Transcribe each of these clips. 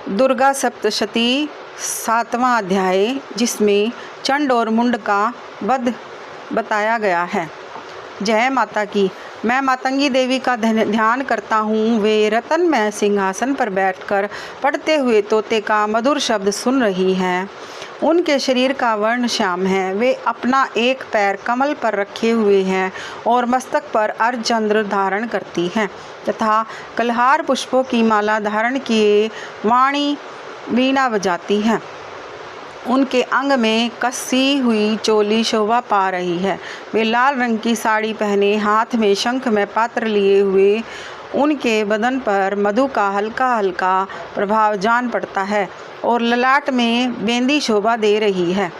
दुर्गा सप्तशती 7वां अध्याय, जिसमें चंड और मुंड का वध बताया गया है। जय माता की। मैं मातंगी देवी का ध्यान करता हूँ। वे रतनमय सिंहासन पर बैठकर पढ़ते हुए तोते का मधुर शब्द सुन रही हैं। उनके शरीर का वर्ण श्याम है। वे अपना एक पैर कमल पर रखे हुए हैं और मस्तक पर अर्धचंद्र धारण करती हैं तथा कलहार पुष्पों की माला धारण किए वाणी वीणा बजाती हैं। उनके अंग में कसी हुई चोली शोभा पा रही है। वे लाल रंग की साड़ी पहने हाथ में शंख में पात्र लिए हुए, उनके बदन पर मधु का हल्का हल्का प्रभाव जान पड़ता है और ललाट में बेंदी शोभा दे रही है।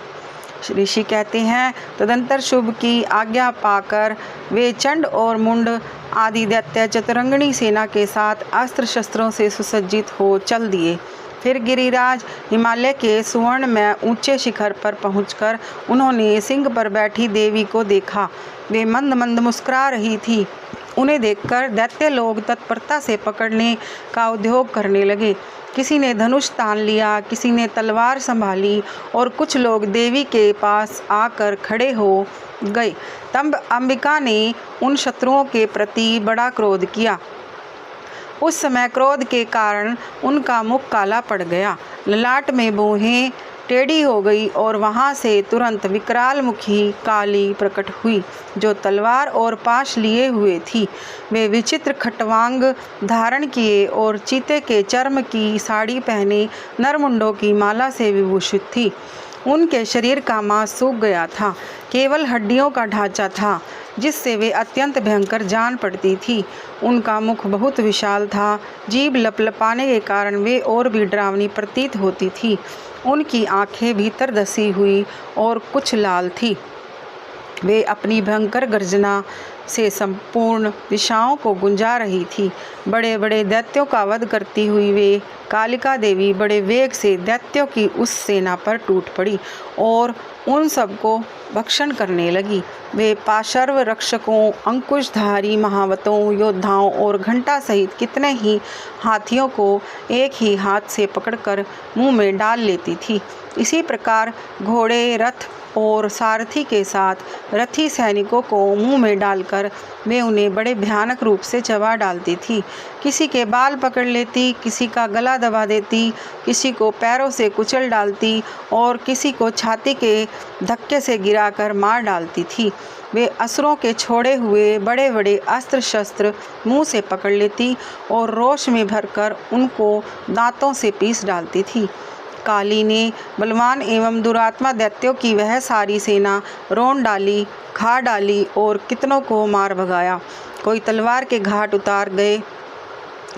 ऋषि कहते हैं, तदंतर शुभ की आज्ञा पाकर वे चंड और मुंड आदि दैत्य चतुरंगिणी सेना के साथ अस्त्र शस्त्रों से सुसज्जित हो चल दिए। फिर गिरिराज हिमालय के सुवर्ण में ऊंचे शिखर पर पहुंचकर उन्होंने सिंह पर बैठी देवी को देखा। वे मंद मंद मुस्कुरा रही थी। उन्हें देखकर दैत्य लोग तत्परता से पकड़ने का उद्योग करने लगे। किसी ने धनुष तान लिया, किसी ने तलवार संभाली और कुछ लोग देवी के पास आकर खड़े हो गए। तब अंबिका ने उन शत्रुओं के प्रति बड़ा क्रोध किया। उस समय क्रोध के कारण उनका मुख काला पड़ गया, ललाट में भौहें टेढ़ी हो गई और वहां से तुरंत विकराल मुखी काली प्रकट हुई, जो तलवार और पाश लिए हुए थी। वे विचित्र खटवांग धारण किए और चीते के चर्म की साड़ी पहने नरमुंडों की माला से विभूषित थी। उनके शरीर का मांस सूख गया था, केवल हड्डियों का ढांचा था, जिससे वे अत्यंत भयंकर जान पड़ती थी। उनका मुख बहुत विशाल था। जीभ लपलपाने के कारण वे और भी डरावनी प्रतीत होती थी। उनकी आंखें भीतर धसी हुई और कुछ लाल थी। वे अपनी भयंकर गर्जना से संपूर्ण दिशाओं को गुंजा रही थी। बड़े बड़े दैत्यों का वध करती हुई वे कालिका देवी बड़े वेग से दैत्यों की उस सेना पर टूट पड़ी और उन सबको भक्षण करने लगी। वे पाशर्व रक्षकों, अंकुशधारी महावतों, योद्धाओं और घंटा सहित कितने ही हाथियों को एक ही हाथ से पकड़कर मुंह में डाल लेती थी। इसी प्रकार घोड़े, रथ और सारथी के साथ रथी सैनिकों को मुंह में डालकर वे उन्हें बड़े भयानक रूप से चबा डालती थी। किसी के बाल पकड़ लेती, किसी का गला दबा देती, किसी को पैरों से कुचल डालती और किसी को छाती के धक्के से गिराकर मार डालती थी। वे असुरों के छोड़े हुए बड़े बड़े अस्त्र शस्त्र मुंह से पकड़ लेती और रोष में भरकर उनको दांतों से पीस डालती थी। काली ने बलवान एवं दुरात्मा दैत्यों की वह सारी सेना रोन डाली, खा डाली और कितनों को मार भगाया। कोई तलवार के घाट उतार गए,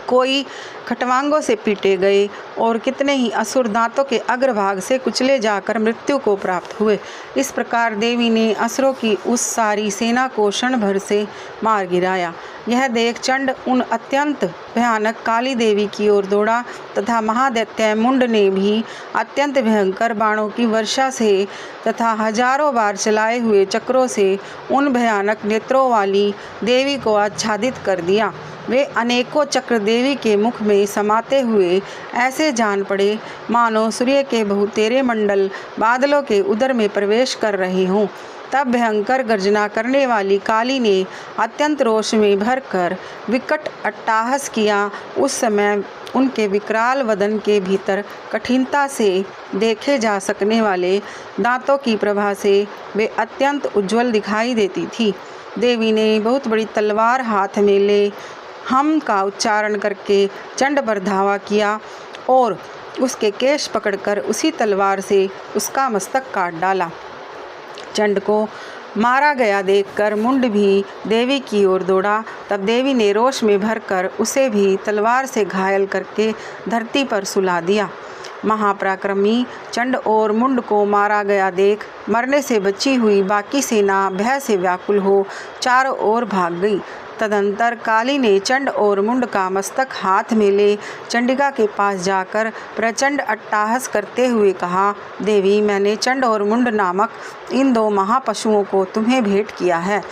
कोई खटवांगों से पीटे गए और कितने ही असुर दांतों के अग्रभाग से कुचले जाकर मृत्यु को प्राप्त हुए। इस प्रकार देवी ने असुरों की उस सारी सेना को क्षण भर से मार गिराया। यह देख चंड उन अत्यंत भयानक काली देवी की ओर दौड़ा तथा महादैत्य मुंड ने भी अत्यंत भयंकर बाणों की वर्षा से तथा हजारों बार चलाए हुए चक्रों से उन भयानक नेत्रों वाली देवी को आच्छादित कर दिया। वे अनेकों चक्र देवी के मुख में समाते हुए ऐसे जान पड़े मानो सूर्य के बहुतेरे मंडल बादलों के उदर में प्रवेश कर रहे हों। तब भयंकर गर्जना करने वाली काली ने अत्यंत रोष में भरकर विकट अट्टहास किया। उस समय उनके विकराल वदन के भीतर कठिनता से देखे जा सकने वाले दांतों की प्रभा से वे अत्यंत उज्ज्वल दिखाई देती थी। देवी ने बहुत बड़ी तलवार हाथ में ले हम का उच्चारण करके चंड पर धावा किया और उसके केश पकड़कर उसी तलवार से उसका मस्तक काट डाला। चंड को मारा गया देखकर मुंड भी देवी की ओर दौड़ा। तब देवी ने रोष में भरकर उसे भी तलवार से घायल करके धरती पर सुला दिया। महापराक्रमी चंड और मुंड को मारा गया देख मरने से बची हुई बाकी सेना भय से व्याकुल हो चारों ओर भाग गई। तदंतर काली ने चंड और मुंड का मस्तक हाथ में ले चंडिका के पास जाकर प्रचंड अट्टहास करते हुए कहा, देवी, मैंने चंड और मुंड नामक इन 2 महापशुओं को तुम्हें भेंट किया है।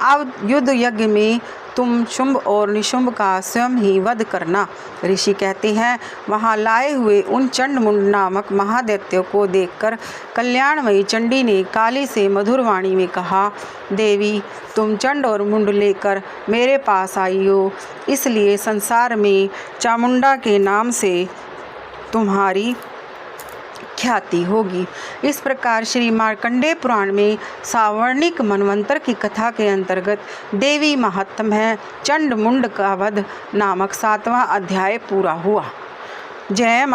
अब युद्ध यज्ञ में तुम शुंभ और निशुंभ का स्वयं ही वध करना। ऋषि कहते हैं, वहाँ लाए हुए उन चंड मुंड नामक महादैत्यों को देखकर कल्याणमयी चंडी ने काली से मधुर वाणी में कहा, देवी तुम चंड और मुंड लेकर मेरे पास आई हो, इसलिए संसार में चामुंडा के नाम से तुम्हारी ख्याति होगी। इस प्रकार श्री मार्कंडेय पुराण में सावर्णिक मनवंतर की कथा के अंतर्गत देवी महात्म है चंड मुंड का वध नामक 7वां अध्याय पूरा हुआ। जय